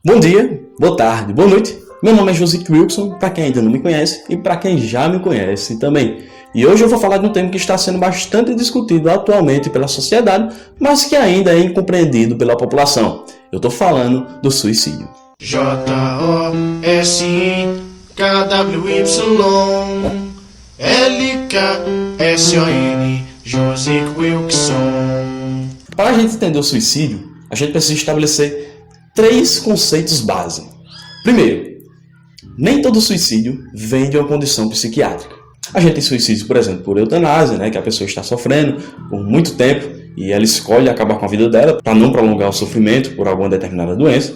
Bom dia, boa tarde, boa noite. Meu nome é Josique Wilson, para quem ainda não me conhece e para quem já me conhece também. E hoje eu vou falar de um tema que está sendo bastante discutido atualmente pela sociedade, mas que ainda é incompreendido pela população. Eu estou falando do suicídio. Josique Josique Wilson. Para a gente entender o suicídio, a gente precisa estabelecer 3 conceitos base. Primeiro, nem todo suicídio vem de uma condição psiquiátrica. A gente tem suicídio, por exemplo, por eutanásia, que a pessoa está sofrendo por muito tempo e ela escolhe acabar com a vida dela para não prolongar o sofrimento por alguma determinada doença.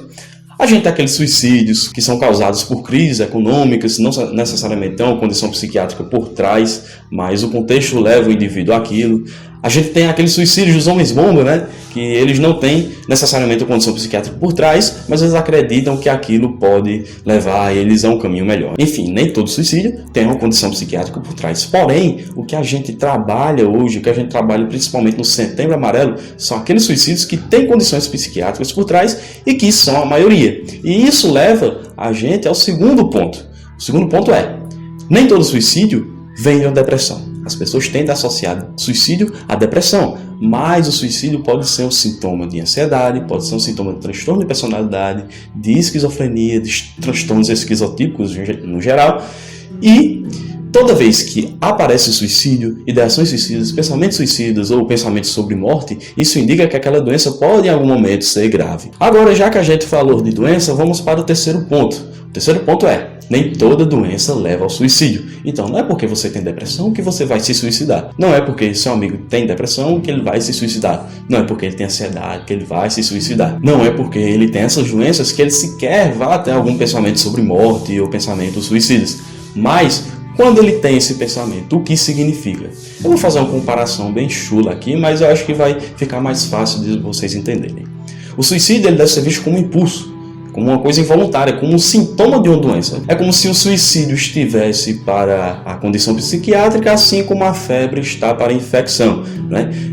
A gente tem aqueles suicídios que são causados por crises econômicas, não necessariamente tem uma condição psiquiátrica por trás, mas o contexto leva o indivíduo àquilo. A gente tem aqueles suicídios dos homens-bomba, que eles não têm necessariamente uma condição psiquiátrica por trás, mas eles acreditam que aquilo pode levar eles a um caminho melhor. Enfim, nem todo suicídio tem uma condição psiquiátrica por trás. Porém, o que a gente trabalha hoje, o que a gente trabalha principalmente no Setembro Amarelo, são aqueles suicídios que têm condições psiquiátricas por trás e que são a maioria. E isso leva a gente ao segundo ponto. O segundo ponto é, nem todo suicídio vem de uma depressão. As pessoas tendem a associar suicídio à depressão, mas o suicídio pode ser um sintoma de ansiedade, pode ser um sintoma de transtorno de personalidade, de esquizofrenia, de transtornos esquizotípicos no geral. E toda vez que aparece suicídio, ideações suicidas, pensamentos suicidas ou pensamentos sobre morte, isso indica que aquela doença pode em algum momento ser grave. Agora, já que a gente falou de doença, vamos para o terceiro ponto. O terceiro ponto é, nem toda doença leva ao suicídio. Então, não é porque você tem depressão que você vai se suicidar. Não é porque seu amigo tem depressão que ele vai se suicidar. Não é porque ele tem ansiedade que ele vai se suicidar. Não é porque ele tem essas doenças que ele sequer vai ter algum pensamento sobre morte ou pensamentos suicidas. Mas, quando ele tem esse pensamento, o que significa? Eu vou fazer uma comparação bem chula aqui, mas eu acho que vai ficar mais fácil de vocês entenderem. O suicídio ele deve ser visto como um impulso, como uma coisa involuntária, como um sintoma de uma doença. É como se o suicídio estivesse para a condição psiquiátrica, assim como a febre está para a infecção.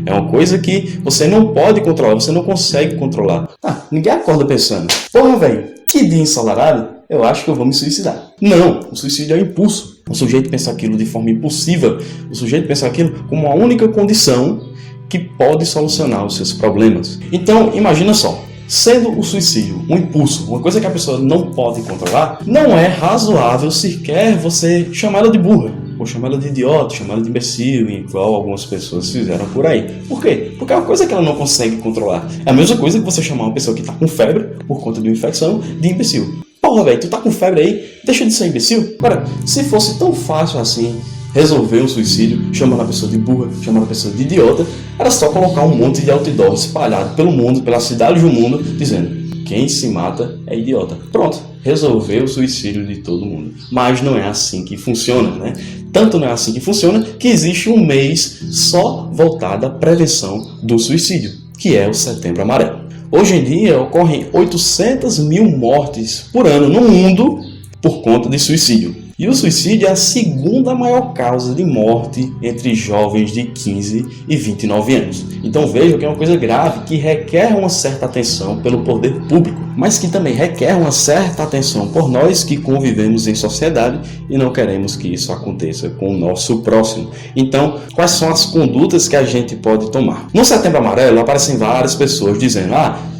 É uma coisa que você não pode controlar, você não consegue controlar. Ninguém acorda pensando, porra, velho, que dia ensolarado, eu acho que eu vou me suicidar. Não, o suicídio é um impulso. O sujeito pensa aquilo de forma impulsiva, o sujeito pensa aquilo como a única condição que pode solucionar os seus problemas. Então, imagina só. Sendo o suicídio um impulso, uma coisa que a pessoa não pode controlar, não é razoável sequer você chamar ela de burra, ou chamar ela de idiota, chamar ela de imbecil, igual algumas pessoas fizeram por aí. Por quê? Porque é uma coisa que ela não consegue controlar. É a mesma coisa que você chamar uma pessoa que está com febre, por conta de uma infecção, de imbecil. Porra, velho, tu tá com febre aí? Deixa de ser imbecil. Agora, se fosse tão fácil assim resolver um suicídio, chamando a pessoa de burra, chamando a pessoa de idiota, era só colocar um monte de outdoor espalhado pelo mundo, pela cidade do mundo, dizendo, quem se mata é idiota. Pronto, resolveu o suicídio de todo mundo. Mas não é assim que funciona, Tanto não é assim que funciona, que existe um mês só voltado à prevenção do suicídio, que é o Setembro Amarelo. Hoje em dia, ocorrem 800 mil mortes por ano no mundo por conta de suicídio. E o suicídio é a segunda maior causa de morte entre jovens de 15 e 29 anos. Então vejam que é uma coisa grave, que requer uma certa atenção pelo poder público, mas que também requer uma certa atenção por nós que convivemos em sociedade e não queremos que isso aconteça com o nosso próximo. Então, quais são as condutas que a gente pode tomar? No Setembro Amarelo aparecem várias pessoas dizendo,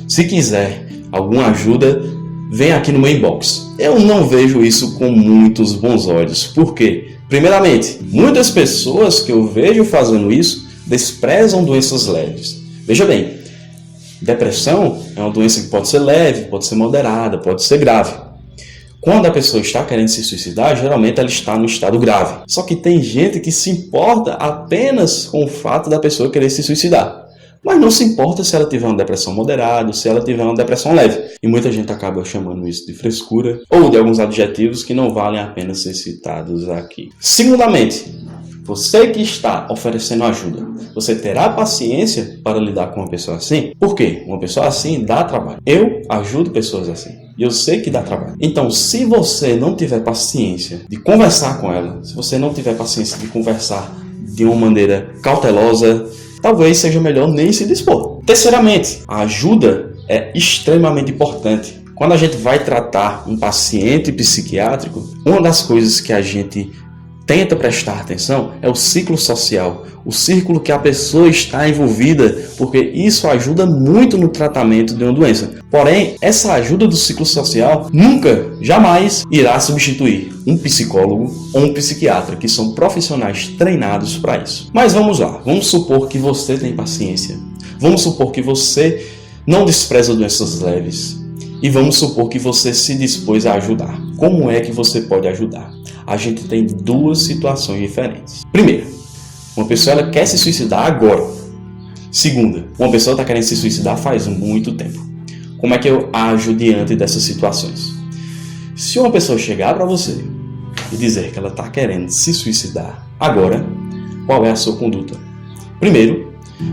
se quiser alguma ajuda, vem aqui no meu inbox. Eu não vejo isso com muitos bons olhos. Por quê? Primeiramente, muitas pessoas que eu vejo fazendo isso desprezam doenças leves. Veja bem, depressão é uma doença que pode ser leve, pode ser moderada, pode ser grave. Quando a pessoa está querendo se suicidar, geralmente ela está no estado grave. Só que tem gente que se importa apenas com o fato da pessoa querer se suicidar. Mas não se importa se ela tiver uma depressão moderada, se ela tiver uma depressão leve. E muita gente acaba chamando isso de frescura ou de alguns adjetivos que não valem a pena ser citados aqui. Segundamente, você que está oferecendo ajuda, você terá paciência para lidar com uma pessoa assim? Por quê? Uma pessoa assim dá trabalho. Eu ajudo pessoas assim. E eu sei que dá trabalho. Então, se você não tiver paciência de conversar com ela, se você não tiver paciência de conversar de uma maneira cautelosa, talvez seja melhor nem se dispor. Terceiramente, a ajuda é extremamente importante. quando a gente vai tratar um paciente psiquiátrico, uma das coisas que a gente tenta prestar atenção é o ciclo social, o círculo que a pessoa está envolvida, porque isso ajuda muito no tratamento de uma doença. Porém, essa ajuda do ciclo social nunca, jamais irá substituir um psicólogo ou um psiquiatra, que são profissionais treinados para isso. Mas vamos lá, vamos supor que você tem paciência, vamos supor que você não despreza doenças leves e vamos supor que você se dispôs a ajudar. Como é que você pode ajudar? A gente tem duas situações diferentes. Primeiro, uma pessoa ela quer se suicidar agora. Segunda, uma pessoa está querendo se suicidar faz muito tempo. Como é que eu ajo diante dessas situações? Se uma pessoa chegar para você e dizer que ela está querendo se suicidar agora, qual é a sua conduta? Primeiro,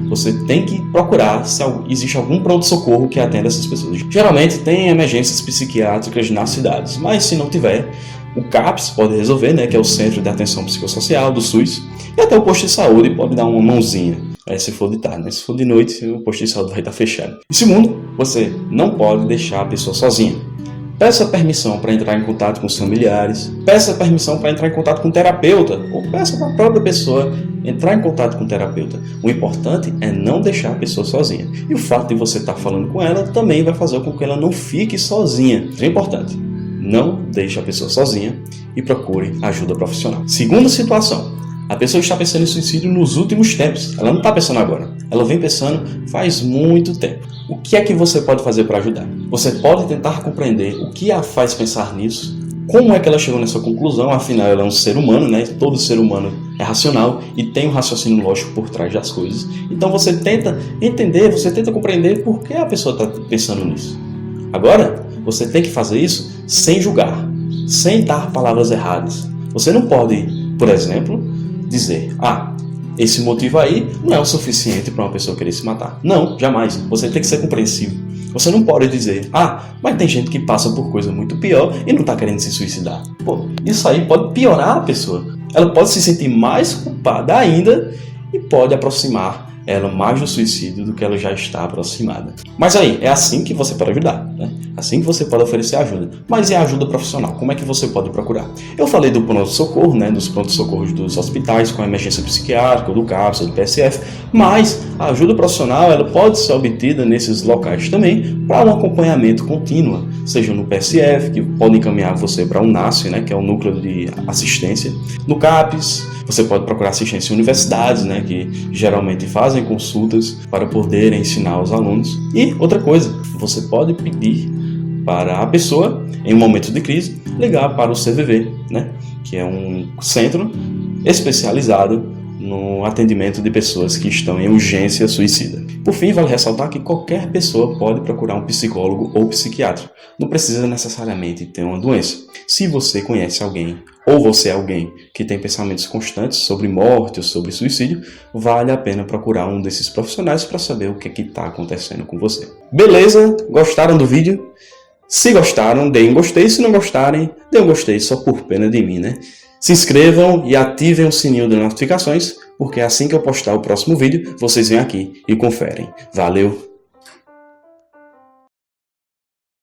você tem que procurar se existe algum pronto-socorro que atenda essas pessoas. Geralmente tem emergências psiquiátricas nas cidades, mas se não tiver, o CAPS pode resolver, né, que é o Centro de Atenção Psicossocial do SUS, e até o posto de saúde pode dar uma mãozinha, se for de tarde, né? Se for de noite, o posto de saúde vai estar fechado. E segundo, você não pode deixar a pessoa sozinha. Peça permissão para entrar em contato com os familiares, peça permissão para entrar em contato com o terapeuta, ou peça para a própria pessoa entrar em contato com o terapeuta. O importante é não deixar a pessoa sozinha. E o fato de você estar falando com ela também vai fazer com que ela não fique sozinha. Isso é importante. Não deixe a pessoa sozinha e procure ajuda profissional. Segunda situação. A pessoa está pensando em suicídio nos últimos tempos. Ela não está pensando agora. Ela vem pensando faz muito tempo. O que é que você pode fazer para ajudar? Você pode tentar compreender o que a faz pensar nisso, como é que ela chegou nessa conclusão, afinal ela é um ser humano, né? Todo ser humano é racional e tem um raciocínio lógico por trás das coisas. Então você tenta entender, você tenta compreender por que a pessoa está pensando nisso. Agora, você tem que fazer isso sem julgar, sem dar palavras erradas. Você não pode, por exemplo, dizer, esse motivo aí não é o suficiente para uma pessoa querer se matar. Não, jamais. Você tem que ser compreensivo. Você não pode dizer, mas tem gente que passa por coisa muito pior e não está querendo se suicidar. Isso aí pode piorar a pessoa. Ela pode se sentir mais culpada ainda e pode aproximar ela mais do suicídio do que ela já está aproximada. Mas aí, é assim que você pode ajudar, né? Assim que você pode oferecer ajuda. Mas e a ajuda profissional? Como é que você pode procurar? Eu falei do pronto-socorro, né? Dos pronto-socorros dos hospitais com a emergência psiquiátrica, do CAPS, do PSF, mas a ajuda profissional ela pode ser obtida nesses locais também para um acompanhamento contínuo, seja no PSF, que pode encaminhar você para o NASF, né? Que é o Núcleo de Assistência, no CAPS. Você pode procurar assistência em universidades, né, que geralmente fazem consultas para poderem ensinar os alunos. E outra coisa, você pode pedir para a pessoa, em um momento de crise, ligar para o CVV, né, que é um centro especializado no atendimento de pessoas que estão em urgência suicida. Por fim, vale ressaltar que qualquer pessoa pode procurar um psicólogo ou psiquiatra. Não precisa necessariamente ter uma doença. Se você conhece alguém, ou você é alguém que tem pensamentos constantes sobre morte ou sobre suicídio, vale a pena procurar um desses profissionais para saber o que está acontecendo com você. Beleza? Gostaram do vídeo? Se gostaram, deem um gostei. Se não gostarem, deem um gostei só por pena de mim, né? Se inscrevam e ativem o sininho de notificações, porque assim que eu postar o próximo vídeo, vocês vêm aqui e conferem. Valeu!